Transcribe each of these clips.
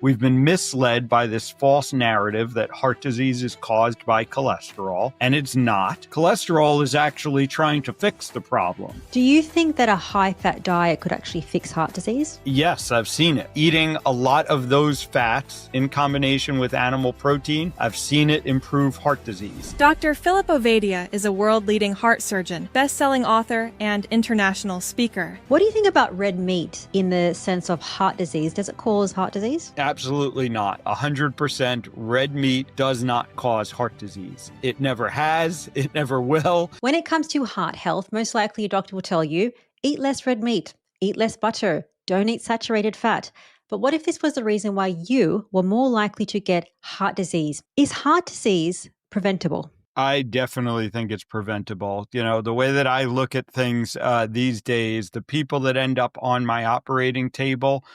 We've been misled by this false narrative that heart disease is caused by cholesterol, and it's not. Cholesterol is actually trying to fix the problem. Do you think that a high-fat diet could actually fix heart disease? Yes, I've seen it. Eating a lot of those fats in combination with animal protein, I've seen it improve heart disease. Dr. PHILIP Ovadia is a world-leading heart surgeon, best-selling author, and international speaker. What do you think about red meat in the sense of heart disease? Does it cause heart disease? Absolutely not. 100% red meat does not cause heart disease. It never has. It never will. When it comes to heart health, most likely your doctor will tell you, eat less red meat, eat less butter, don't eat saturated fat. But what if this was the reason why you were more likely to get heart disease? Is heart disease preventable? I definitely think it's preventable. You know, the way that I look at things these days, the people that end up on my operating table,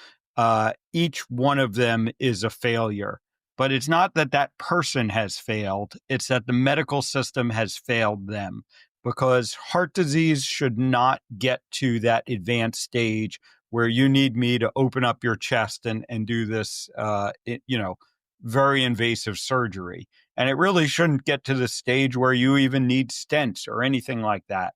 each one of them is a failure. But it's not that that person has failed. It's that the medical system has failed them, because heart disease should not get to that advanced stage where you need me to open up your chest and do this, very invasive surgery. And it really shouldn't get to the stage where you even need stents or anything like that.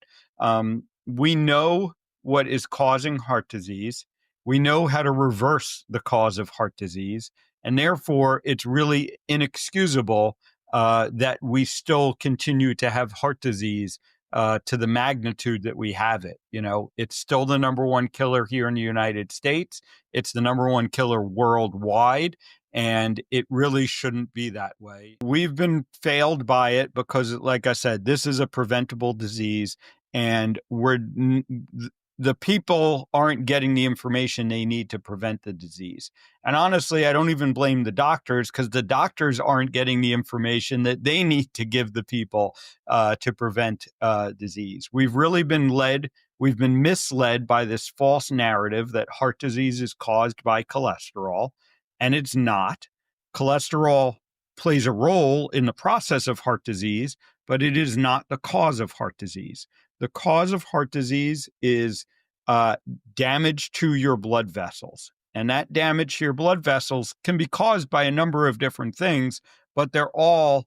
We know what is causing heart disease. We know how to reverse the cause of heart disease. And therefore, it's really inexcusable that we still continue to have heart disease to the magnitude that we have it. You know, it's still the number one killer here in the United States. It's the number one killer worldwide. And it really shouldn't be that way. We've been failed by it because, like I said, this is a preventable disease, and the people aren't getting the information they need to prevent the disease. And honestly, I don't even blame the doctors, because the doctors aren't getting the information that they need to give the people to prevent disease. We've been misled by this false narrative that heart disease is caused by cholesterol. And it's not. Cholesterol plays a role in the process of heart disease, but it is not the cause of heart disease. The cause of heart disease is damage to your blood vessels. And that damage to your blood vessels can be caused by a number of different things, but they're all,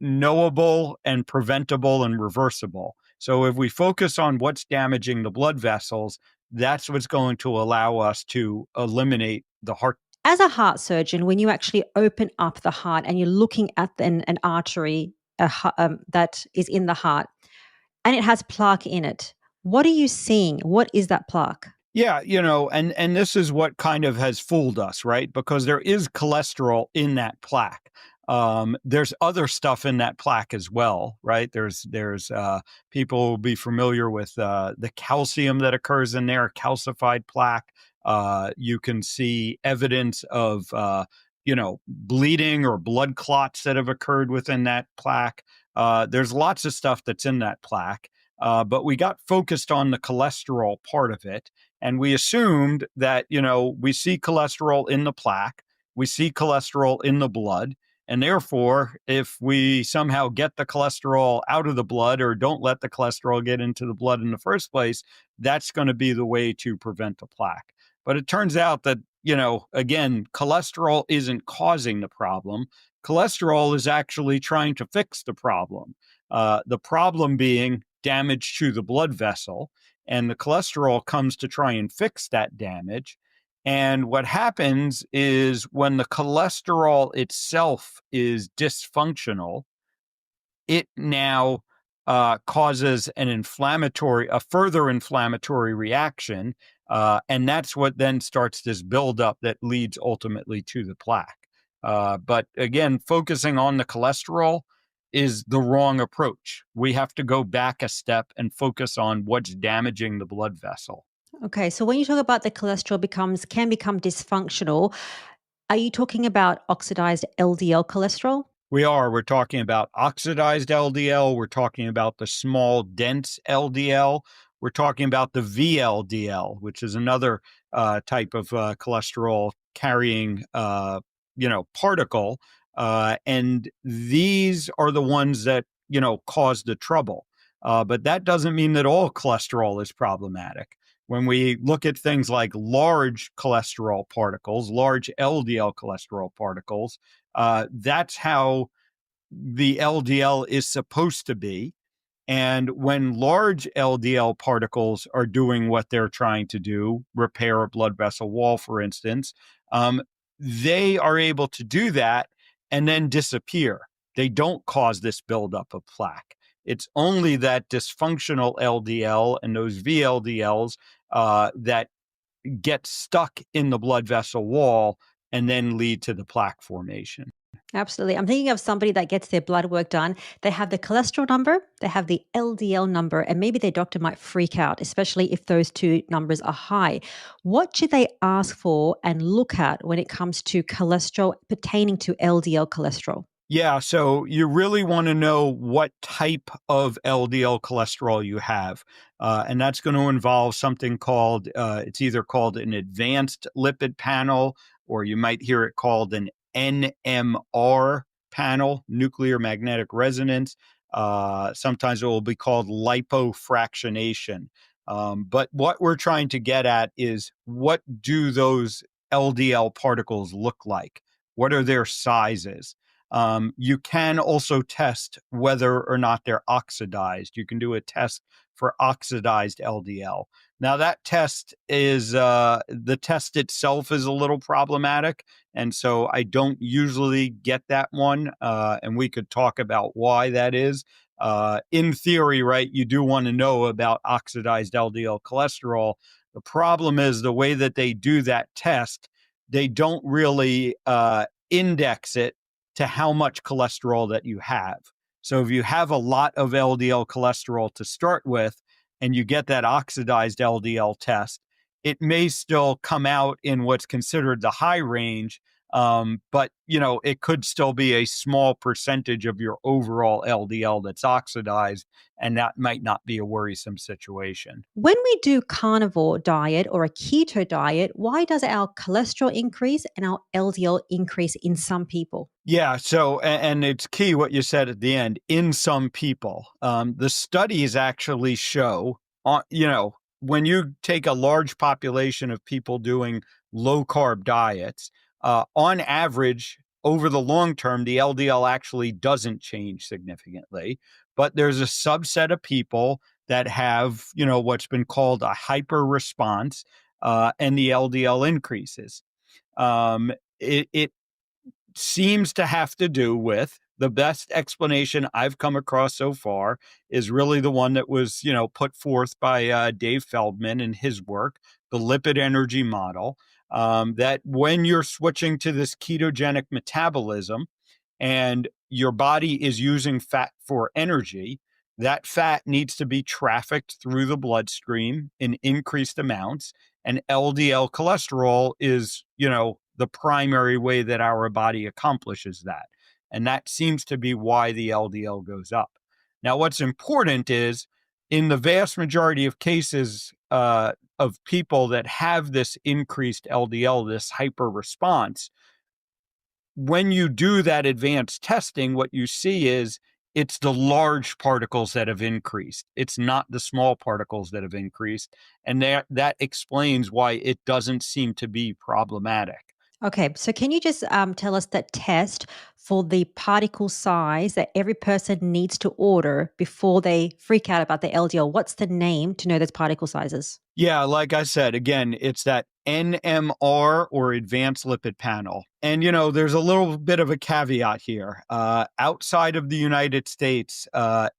knowable and preventable and reversible. So if we focus on what's damaging the blood vessels, that's what's going to allow us to eliminate the heart. As a heart surgeon, when you actually open up the heart and you're looking at an artery that is in the heart and it has plaque in it, what are you seeing? What is that plaque? Yeah, and this is what kind of has fooled us, right? Because there is cholesterol in that plaque. There's other stuff in that plaque as well, right? There's people will be familiar with the calcium that occurs in there, calcified plaque. You can see evidence of, bleeding or blood clots that have occurred within that plaque. There's lots of stuff that's in that plaque. But we got focused on the cholesterol part of it. And we assumed that, we see cholesterol in the plaque, we see cholesterol in the blood. And therefore, if we somehow get the cholesterol out of the blood or don't let the cholesterol get into the blood in the first place, that's going to be the way to prevent the plaque. But it turns out that, again, cholesterol isn't causing the problem. Cholesterol is actually trying to fix the problem. The problem being damage to the blood vessel, and the cholesterol comes to try and fix that damage. And what happens is when the cholesterol itself is dysfunctional, it now causes a further inflammatory reaction. And that's what then starts this buildup that leads ultimately to the plaque. But again, focusing on the cholesterol is the wrong approach. We have to go back a step and focus on what's damaging the blood vessel. Okay, so when you talk about the cholesterol can become dysfunctional, are you talking about oxidized LDL cholesterol? We're talking about oxidized LDL. We're talking about the small, dense LDL. We're talking about the VLDL, which is another type of cholesterol carrying, particle. And these are the ones that, cause the trouble. But that doesn't mean that all cholesterol is problematic. When we look at things like large cholesterol particles, large LDL cholesterol particles, that's how the LDL is supposed to be. And when large LDL particles are doing what they're trying to do, repair a blood vessel wall, for instance, they are able to do that and then disappear. They don't cause this buildup of plaque. It's only that dysfunctional LDL and those VLDLs that get stuck in the blood vessel wall and then lead to the plaque formation. Absolutely. I'm thinking of somebody that gets their blood work done. They have the cholesterol number, they have the LDL number, and maybe their doctor might freak out, especially if those two numbers are high. What should they ask for and look at when it comes to cholesterol pertaining to LDL cholesterol? Yeah, so you really want to know what type of LDL cholesterol you have. And that's going to involve something called, it's either called an advanced lipid panel, or you might hear it called an NMR panel, nuclear magnetic resonance. Sometimes it will be called lipofractionation. But what we're trying to get at is, what do those LDL particles look like? What are their sizes? You can also test whether or not they're oxidized. You can do a test for oxidized LDL. Now, that test is the test itself is a little problematic. And so I don't usually get that one. And we could talk about why that is. In theory, right, you do want to know about oxidized LDL cholesterol. The problem is the way that they do that test, they don't really index it to how much cholesterol that you have. So if you have a lot of LDL cholesterol to start with, and you get that oxidized LDL test, it may still come out in what's considered the high range, but it could still be a small percentage of your overall LDL that's oxidized, and that might not be a worrisome situation. When we do carnivore diet or a keto diet, why does our cholesterol increase and our LDL increase in some people? Yeah. So, and it's key what you said at the end. In some people, the studies actually show, when you take a large population of people doing low carb diets, on average, over the long term, the LDL actually doesn't change significantly. But there's a subset of people that have, what's been called a hyper response, and the LDL increases. It seems to have to do with, the best explanation I've come across so far is really the one that was, put forth by Dave Feldman in his work, the lipid energy model, that when you're switching to this ketogenic metabolism and your body is using fat for energy, that fat needs to be trafficked through the bloodstream in increased amounts. And LDL cholesterol is, the primary way that our body accomplishes that. And that seems to be why the LDL goes up. Now, what's important is, in the vast majority of cases of people that have this increased LDL, this hyper response, when you do that advanced testing, what you see is it's the large particles that have increased. It's not the small particles that have increased. And that explains why it doesn't seem to be problematic. Okay, so can you just tell us that test for the particle size that every person needs to order before they freak out about the LDL? What's the name to know those particle sizes? Yeah, like I said, again, it's that NMR, or advanced lipid panel. And, there's a little bit of a caveat here. Outside of the United States,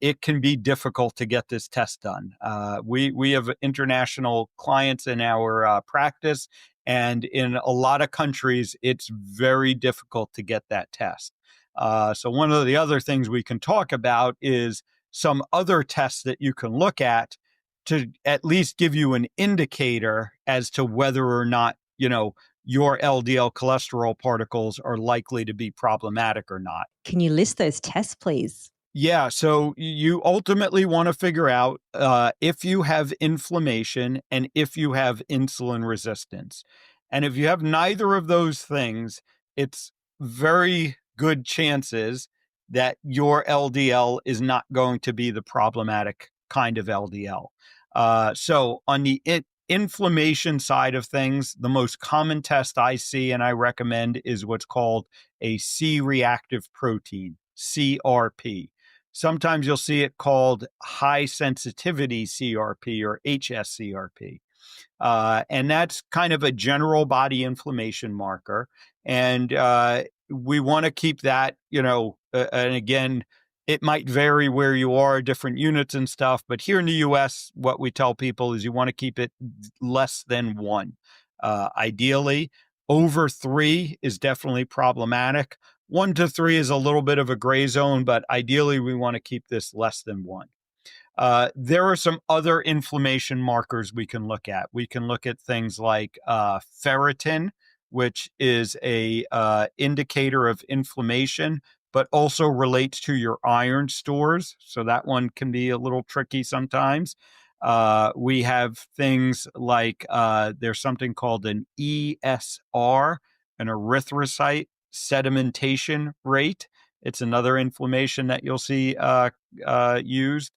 it can be difficult to get this test done. We have international clients in our practice, and in a lot of countries, it's very difficult to get that test. So one of the other things we can talk about is some other tests that you can look at to at least give you an indicator as to whether or not, your LDL cholesterol particles are likely to be problematic or not. Can you list those tests, please? Yeah, so you ultimately want to figure out if you have inflammation and if you have insulin resistance. And if you have neither of those things, it's very good chances that your LDL is not going to be the problematic kind of LDL. So on the inflammation side of things, the most common test I see and I recommend is what's called a C-reactive protein, CRP. Sometimes you'll see it called high sensitivity CRP or HSCRP. And that's kind of a general body inflammation marker. And we want to keep that, and again, it might vary where you are, different units and stuff. But here in the US, what we tell people is you want to keep it less than 1. Ideally, over 3 is definitely problematic. 1 to 3 is a little bit of a gray zone, but ideally, we want to keep this less than 1. There are some other inflammation markers we can look at. We can look at things like ferritin, which is a indicator of inflammation, but also relates to your iron stores. So that one can be a little tricky sometimes. We have things like there's something called an ESR, an erythrocyte sedimentation rate. It's another inflammation that you'll see used.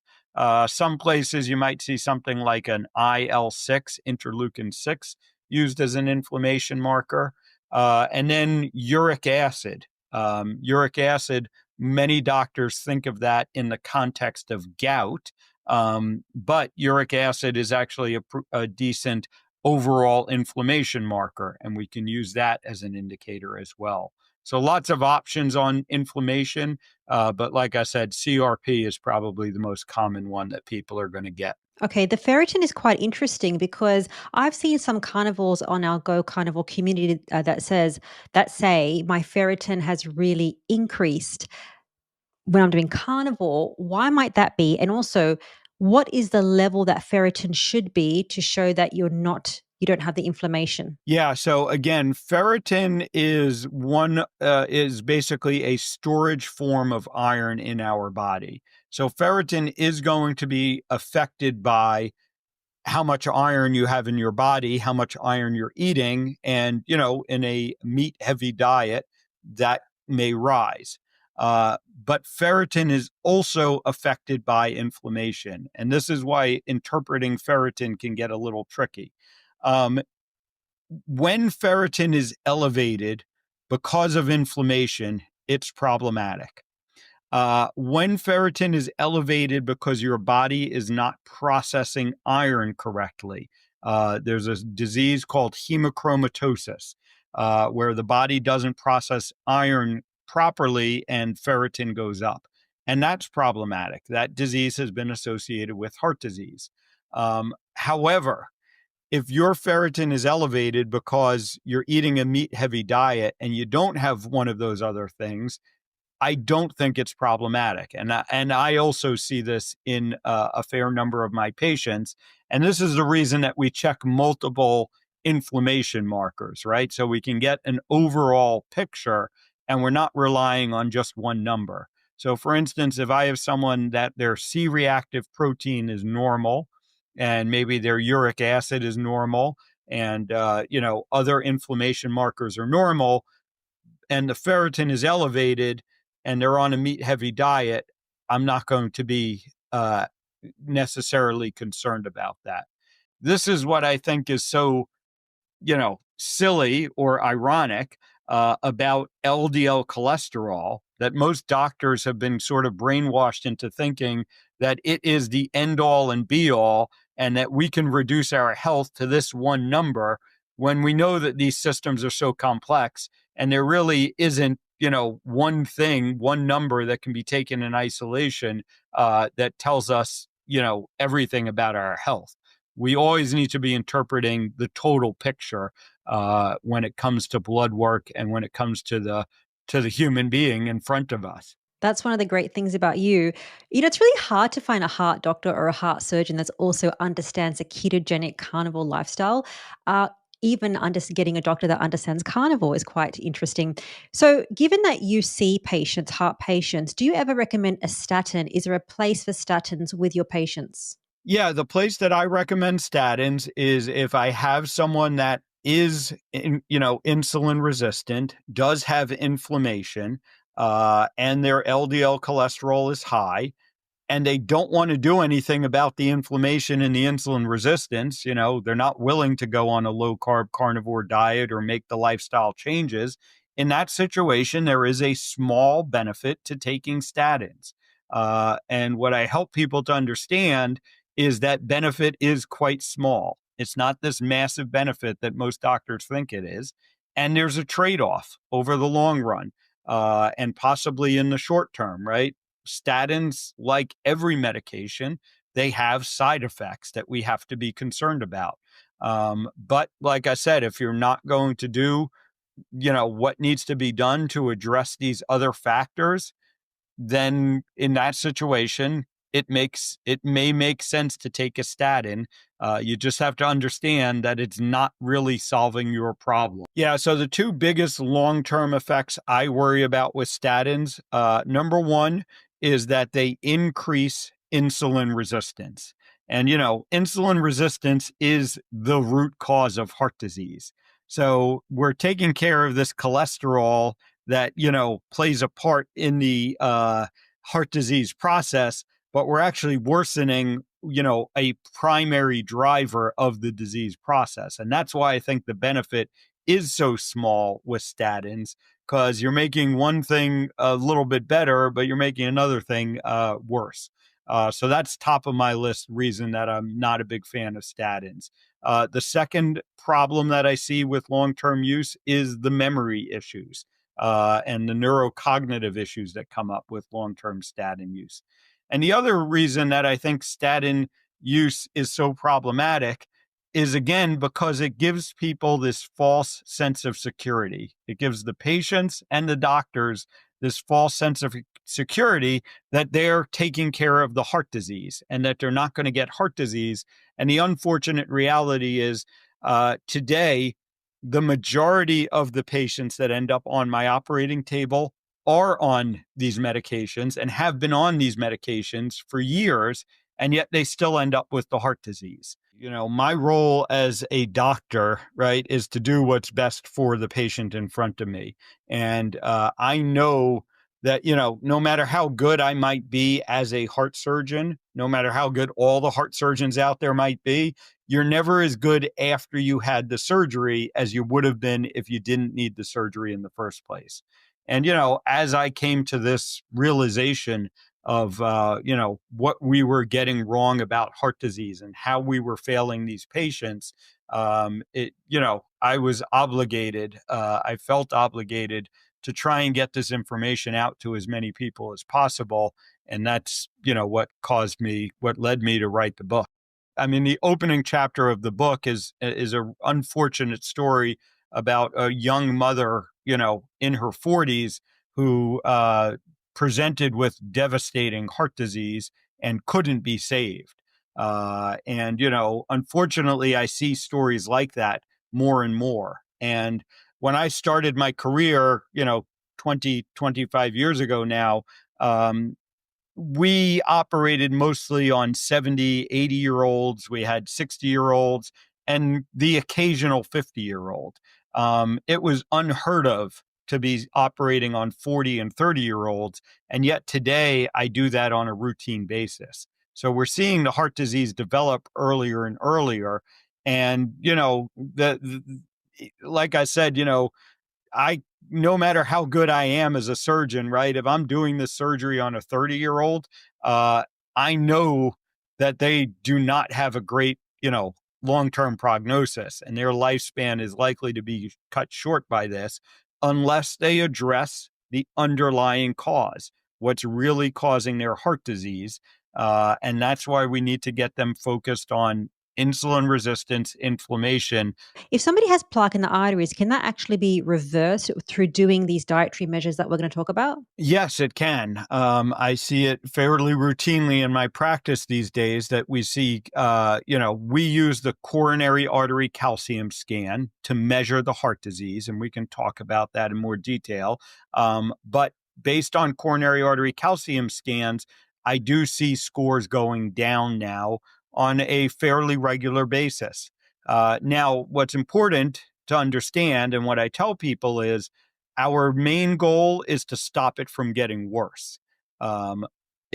Some places you might see something like an IL6, interleukin 6, used as an inflammation marker. And then uric acid. Uric acid, many doctors think of that in the context of gout, but uric acid is actually a decent overall inflammation marker, and we can use that as an indicator as well. So lots of options on inflammation, but like I said, CRP is probably the most common one that people are going to get. Okay, the ferritin is quite interesting because I've seen some carnivores on our Go Carnivore community that say my ferritin has really increased when I'm doing carnivore. Why might that be? And also, what is the level that ferritin should be to show that you don't have the inflammation? Yeah. So again, ferritin is basically a storage form of iron in our body. So ferritin is going to be affected by how much iron you have in your body, how much iron you're eating, and in a meat heavy diet that may rise. But ferritin is also affected by inflammation, and this is why interpreting ferritin can get a little tricky. When ferritin is elevated because of inflammation, it's problematic. When ferritin is elevated because your body is not processing iron correctly, there's a disease called hemochromatosis, where the body doesn't process iron properly and ferritin goes up. And that's problematic. That disease has been associated with heart disease. However, if your ferritin is elevated because you're eating a meat-heavy diet and you don't have one of those other things, I don't think it's problematic. And I also see this in a fair number of my patients. And this is the reason that we check multiple inflammation markers, right? So we can get an overall picture and we're not relying on just one number. So for instance, if I have someone that their C-reactive protein is normal and maybe their uric acid is normal and, other inflammation markers are normal and the ferritin is elevated, and they're on a meat-heavy diet, I'm not going to be necessarily concerned about that. This is what I think is so, silly or ironic about LDL cholesterol, that most doctors have been sort of brainwashed into thinking that it is the end-all and be-all, and that we can reduce our health to this one number when we know that these systems are so complex, and there really isn't one thing, one number that can be taken in isolation that tells us, everything about our health. We always need to be interpreting the total picture when it comes to blood work and when it comes to the human being in front of us. That's one of the great things about you. It's really hard to find a heart doctor or a heart surgeon that also understands a ketogenic carnivore lifestyle. Even getting a doctor that understands carnivore is quite interesting. So given that you see patients, heart patients, do you ever recommend a statin? Is there a place for statins with your patients? Yeah, the place that I recommend statins is if I have someone that is, insulin resistant, does have inflammation, and their LDL cholesterol is high. and they don't want to do anything about the inflammation and the insulin resistance. They're not willing to go on a low carb carnivore diet or make the lifestyle changes. In that situation, there is a small benefit to taking statins. And what I help people to understand is that benefit is quite small. It's not this massive benefit that most doctors think it is. And there's a trade-off over the long run, and possibly in the short term, right? Statins, like every medication, they have side effects that we have to be concerned about. But like I said, if you're not going to do, what needs to be done to address these other factors, then in that situation, it may make sense to take a statin. You just have to understand that it's not really solving your problem. Yeah, so the two biggest long-term effects I worry about with statins, number one is that they increase insulin resistance. And, insulin resistance is the root cause of heart disease. So we're taking care of this cholesterol that, plays a part in the heart disease process, but we're actually worsening, a primary driver of the disease process. And that's why I think the benefit is so small with statins, because you're making one thing a little bit better, but you're making another thing worse. So that's top of my list reason that I'm not a big fan of statins. The second problem that I see with long-term use is the memory issues and the neurocognitive issues that come up with long-term statin use. And the other reason that I think statin use is so problematic is, again, because it gives people this false sense of security. It gives the patients and the doctors this false sense of security that they're taking care of the heart disease and that they're not going to get heart disease. And the unfortunate reality is today, the majority of the patients that end up on my operating table are on these medications and have been on these medications for years, and yet they still end up with the heart disease. My role as a doctor, right, is to do what's best for the patient in front of me. And I know that, no matter how good I might be as a heart surgeon, no matter how good all the heart surgeons out there might be, you're never as good after you had the surgery as you would have been if you didn't need the surgery in the first place. And, as I came to this realization of, what we were getting wrong about heart disease and how we were failing these patients, I was obligated, I felt obligated to try and get this information out to as many people as possible. And that's, what led me to write the book. I mean, the opening chapter of the book is a unfortunate story about a young mother, in her 40s who presented with devastating heart disease and couldn't be saved. And unfortunately, I see stories like that more and more. And when I started my career, 25 years ago now, we operated mostly on 70, 80-year-olds. We had 60-year-olds and the occasional 50-year-old. It was unheard of to be operating on 40 and 30-year-olds. And yet today I do that on a routine basis. So we're seeing the heart disease develop earlier and earlier. And, like I said, no matter how good I am as a surgeon, right? If I'm doing this surgery on a 30-year-old, I know that they do not have a great, long-term prognosis, and their lifespan is likely to be cut short by this unless they address the underlying cause, what's really causing their heart disease. And that's why we need to get them focused on insulin resistance, inflammation. If somebody has plaque in the arteries, can that actually be reversed through doing these dietary measures that we're going to talk about? Yes, it can. I see it fairly routinely in my practice these days that we see, we use the coronary artery calcium scan to measure the heart disease, and we can talk about that in more detail. But based on coronary artery calcium scans, I do see scores going down now on a fairly regular basis. Now, what's important to understand, and what I tell people is, our main goal is to stop it from getting worse.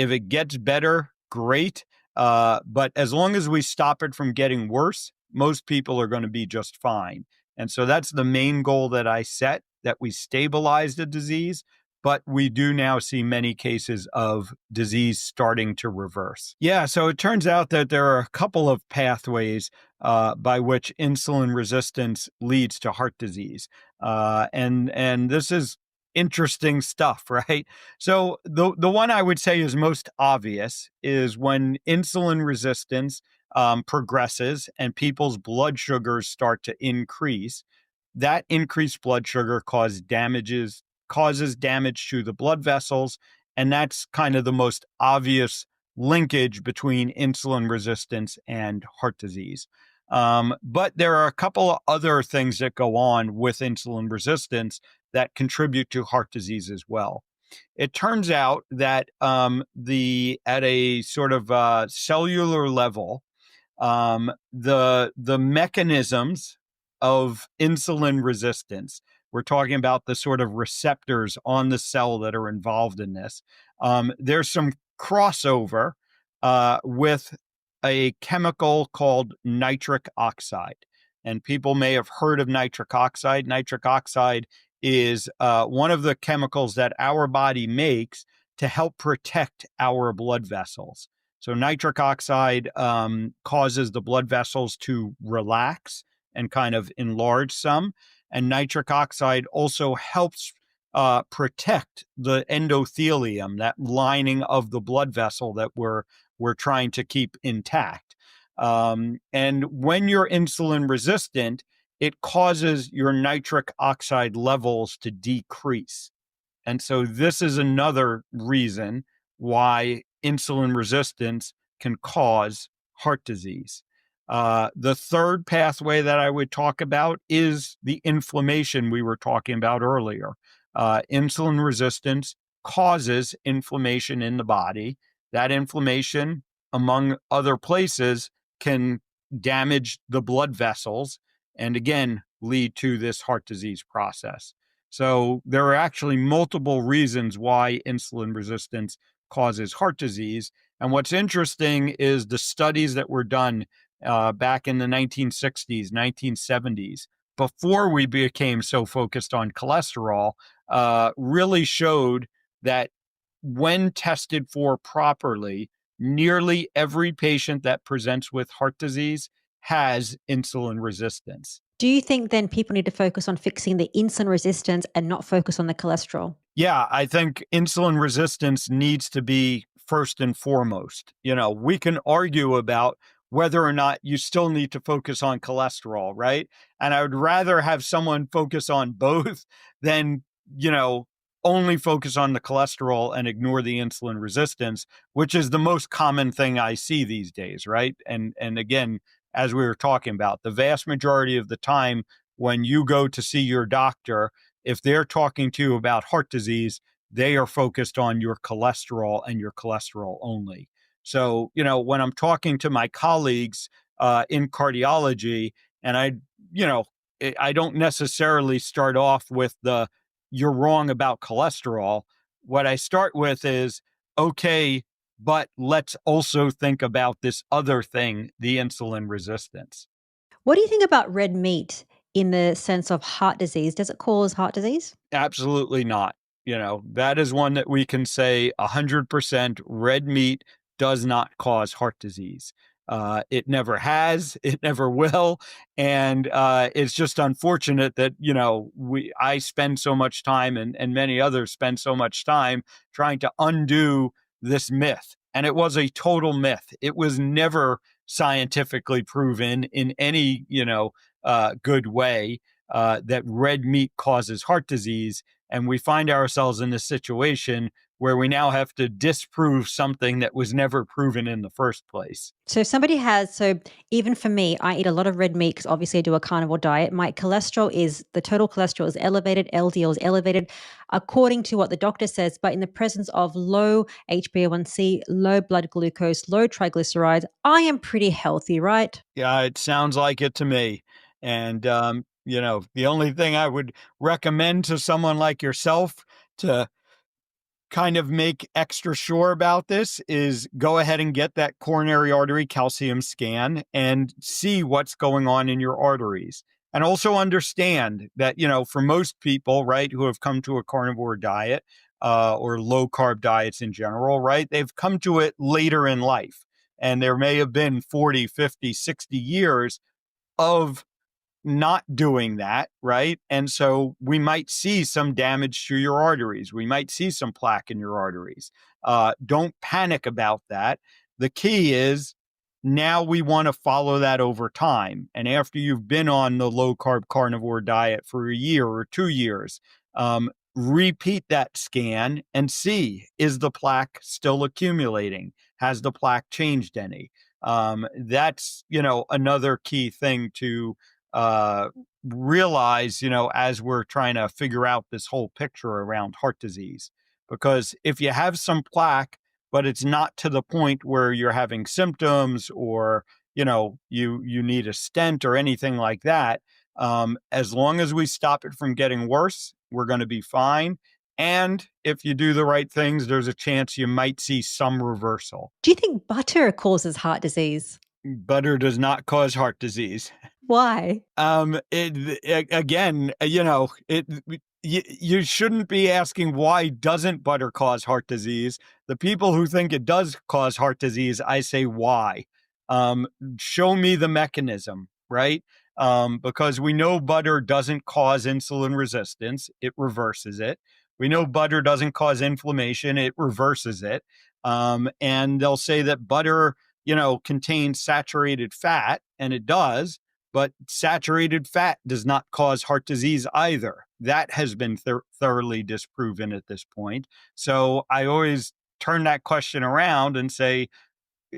If it gets better, great. But as long as we stop it from getting worse, most people are going to be just fine. And so that's the main goal that I set, that we stabilize the disease. But we do now see many cases of disease starting to reverse. Yeah, so it turns out that there are a couple of pathways by which insulin resistance leads to heart disease. And this is interesting stuff, right? So the one I would say is most obvious is when insulin resistance progresses and people's blood sugars start to increase. That increased blood sugar causes damage to the blood vessels, and that's kind of the most obvious linkage between insulin resistance and heart disease. But there are a couple of other things that go on with insulin resistance that contribute to heart disease as well. It turns out that at a sort of cellular level, the mechanisms of insulin resistance, we're talking about the sort of receptors on the cell that are involved in this. There's some crossover with a chemical called nitric oxide. And people may have heard of nitric oxide. Nitric oxide is one of the chemicals that our body makes to help protect our blood vessels. So nitric oxide causes the blood vessels to relax and kind of enlarge some. And nitric oxide also helps protect the endothelium, that lining of the blood vessel that we're trying to keep intact. And when you're insulin resistant, it causes your nitric oxide levels to decrease. And so this is another reason why insulin resistance can cause heart disease. The third pathway that I would talk about is the inflammation we were talking about earlier. Insulin resistance causes inflammation in the body. That inflammation, among other places, can damage the blood vessels and again lead to this heart disease process. So there are actually multiple reasons why insulin resistance causes heart disease. And what's interesting is the studies that were done back in the 1960s, 1970s, before we became so focused on cholesterol, really showed that when tested for properly, nearly every patient that presents with heart disease has insulin resistance. Do you think then people need to focus on fixing the insulin resistance and not focus on the cholesterol? Yeah, I think insulin resistance needs to be first and foremost. We can argue about whether or not you still need to focus on cholesterol, right? And I would rather have someone focus on both than, only focus on the cholesterol and ignore the insulin resistance, which is the most common thing I see these days, right? And again, as we were talking about, the vast majority of the time when you go to see your doctor, if they're talking to you about heart disease, they are focused on your cholesterol and your cholesterol only. So, when I'm talking to my colleagues in cardiology, and I don't necessarily start off with you're wrong about cholesterol. What I start with is, okay, but let's also think about this other thing, the insulin resistance. What do you think about red meat in the sense of heart disease? Does it cause heart disease? Absolutely not. That is one that we can say 100% red meat does not cause heart disease. It never has, it never will. And it's just unfortunate that, I spend so much time and many others spend so much time trying to undo this myth. And it was a total myth. It was never scientifically proven in any, good way that red meat causes heart disease. And we find ourselves in this situation where we now have to disprove something that was never proven in the first place. So even for me, I eat a lot of red meat because obviously I do a carnivore diet. The total cholesterol is elevated, LDL is elevated according to what the doctor says, but in the presence of low HbA1c, low blood glucose, low triglycerides, I am pretty healthy, right? Yeah, it sounds like it to me. And, the only thing I would recommend to someone like yourself to kind of make extra sure about this is go ahead and get that coronary artery calcium scan and see what's going on in your arteries. And also understand that, for most people, right, who have come to a carnivore diet or low carb diets in general, right, they've come to it later in life. And there may have been 40, 50, 60 years of not doing that, right? And so we might see some damage to your arteries. We might see some plaque in your arteries. Don't panic about that. The key is now we want to follow that over time. And after you've been on the low carb carnivore diet for a year or 2 years, repeat that scan and see, is the plaque still accumulating? Has the plaque changed any? That's, another key thing to realize, as we're trying to figure out this whole picture around heart disease. Because if you have some plaque, but it's not to the point where you're having symptoms or, you need a stent or anything like that, as long as we stop it from getting worse, we're going to be fine. And if you do the right things, there's a chance you might see some reversal. Do you think butter causes heart disease? Butter does not cause heart disease. Why? Again, you shouldn't be asking why doesn't butter cause heart disease. The people who think it does cause heart disease, I say why. Show me the mechanism, right? Because we know butter doesn't cause insulin resistance, it reverses it. We know butter doesn't cause inflammation, it reverses it. And they'll say that butter, contains saturated fat, and it does, but saturated fat does not cause heart disease either. That has been thoroughly disproven at this point. So I always turn that question around and say,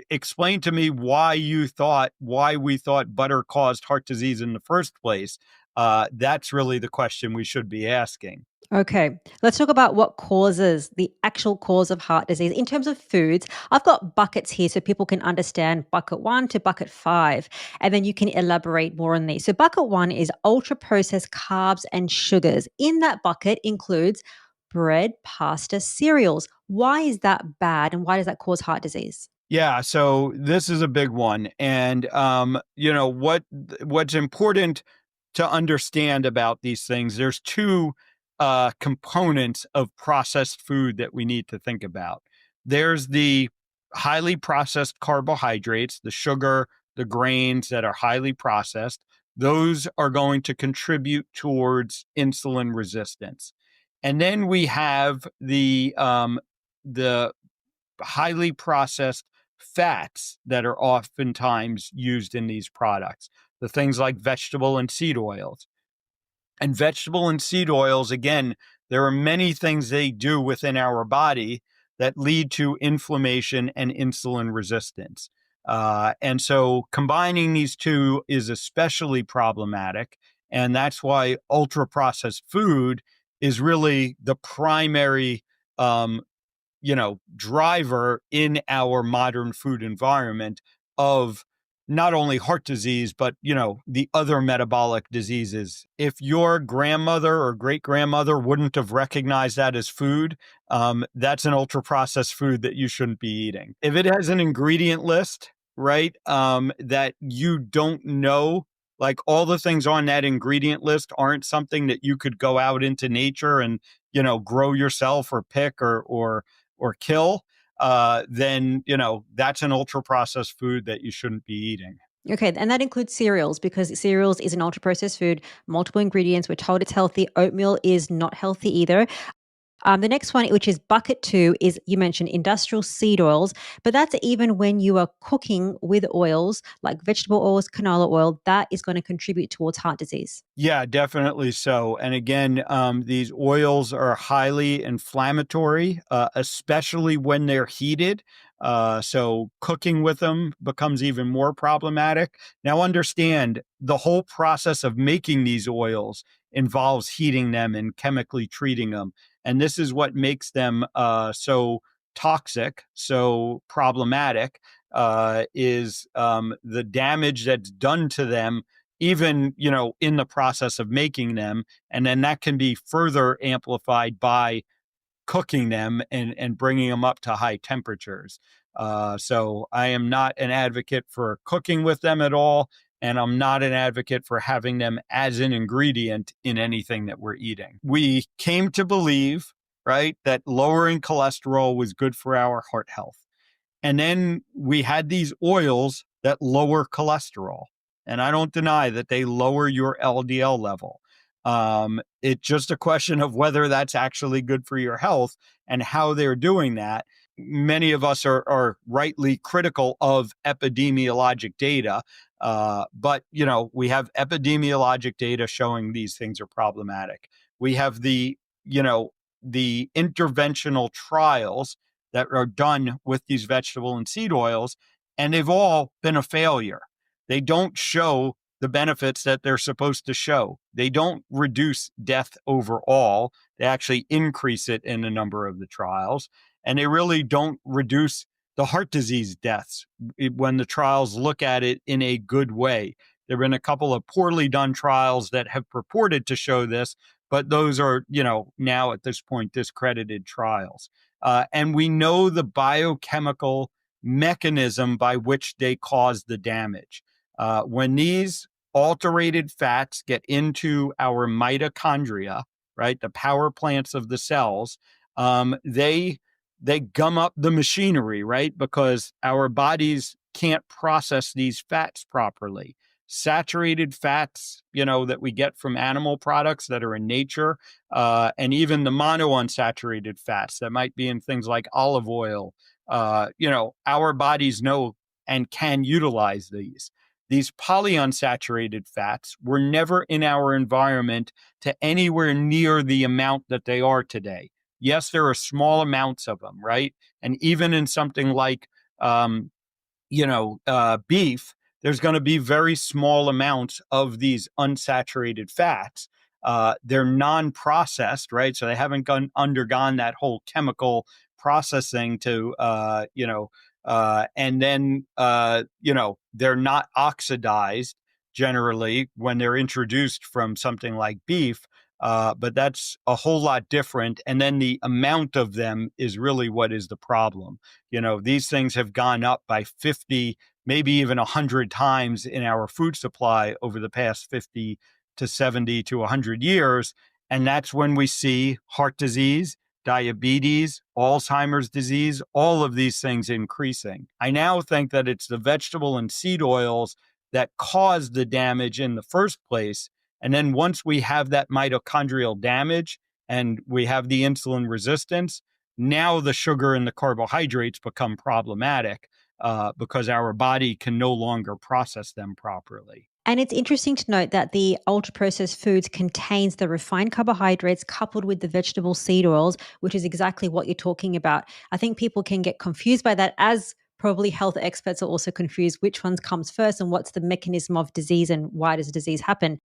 explain to me why we thought butter caused heart disease in the first place. That's really the question we should be asking. Okay, let's talk about what causes the actual cause of heart disease. In terms of foods, I've got buckets here so people can understand bucket 1 to bucket 5, and then you can elaborate more on these. So, bucket 1 is ultra processed carbs and sugars. In that bucket includes bread, pasta, cereals. Why is that bad, and why does that cause heart disease? Yeah, so this is a big one. And what's important to understand about these things, there's two components of processed food that we need to think about. There's the highly processed carbohydrates, the sugar, the grains that are highly processed. Those are going to contribute towards insulin resistance. And then we have the highly processed fats that are oftentimes used in these products, the things like vegetable and seed oils. And vegetable and seed oils, again, there are many things they do within our body that lead to inflammation and insulin resistance. And so combining these two is especially problematic. And that's why ultra processed food is really the primary driver in our modern food environment of not only heart disease, but, the other metabolic diseases. If your grandmother or great grandmother wouldn't have recognized that as food, that's an ultra processed food that you shouldn't be eating. If it has an ingredient list, right, that you don't know, like all the things on that ingredient list aren't something that you could go out into nature and, grow yourself or pick or kill, then, that's an ultra processed food that you shouldn't be eating. Okay, and that includes cereals because cereals is an ultra processed food, multiple ingredients. We're told it's healthy. Oatmeal is not healthy either. The next one, which is bucket 2, is you mentioned industrial seed oils, but that's even when you are cooking with oils like vegetable oils, canola oil, that is going to contribute towards heart disease. Yeah, definitely so. And again, these oils are highly inflammatory, especially when they're heated. So cooking with them becomes even more problematic. Now, understand the whole process of making these oils involves heating them and chemically treating them. And this is what makes them so toxic, so problematic, is the damage that's done to them even, in the process of making them. And then that can be further amplified by cooking them and bringing them up to high temperatures. So I am not an advocate for cooking with them at all. And I'm not an advocate for having them as an ingredient in anything that we're eating. We came to believe, right, that lowering cholesterol was good for our heart health. And then we had these oils that lower cholesterol. And I don't deny that they lower your LDL level. It's just a question of whether that's actually good for your health and how they're doing that. Many of us are rightly critical of epidemiologic data. But, we have epidemiologic data showing these things are problematic. We have the interventional trials that are done with these vegetable and seed oils, and they've all been a failure. They don't show the benefits that they're supposed to show. They don't reduce death overall. They actually increase it in a number of the trials, and they really don't reduce the heart disease deaths when the trials look at it in a good way. There have been a couple of poorly done trials that have purported to show this, but those are, now at this point, discredited trials. And we know the biochemical mechanism by which they cause the damage. When these alterated fats get into our mitochondria, right, the power plants of the cells, they gum up the machinery, right, because our bodies can't process these fats properly. Saturated fats, that we get from animal products that are in nature, and even the monounsaturated fats that might be in things like olive oil, our bodies know and can utilize these. These polyunsaturated fats were never in our environment to anywhere near the amount that they are today. Yes, there are small amounts of them, right? And even in something like, beef, there's going to be very small amounts of these unsaturated fats. They're non-processed, right? So they haven't undergone that whole chemical processing to, and then, they're not oxidized generally when they're introduced from something like beef. But that's a whole lot different. And then the amount of them is really what is the problem. These things have gone up by 50, maybe even 100 times in our food supply over the past 50 to 70 to 100 years. And that's when we see heart disease, diabetes, Alzheimer's disease, all of these things increasing. I now think that it's the vegetable and seed oils that cause the damage in the first place. And then once we have that mitochondrial damage and we have the insulin resistance, now the sugar and the carbohydrates become problematic because our body can no longer process them properly. And it's interesting to note that the ultra-processed foods contains the refined carbohydrates coupled with the vegetable seed oils, which is exactly what you're talking about. I think people can get confused by that, as probably health experts are also confused which one comes first and what's the mechanism of disease and why does disease happen.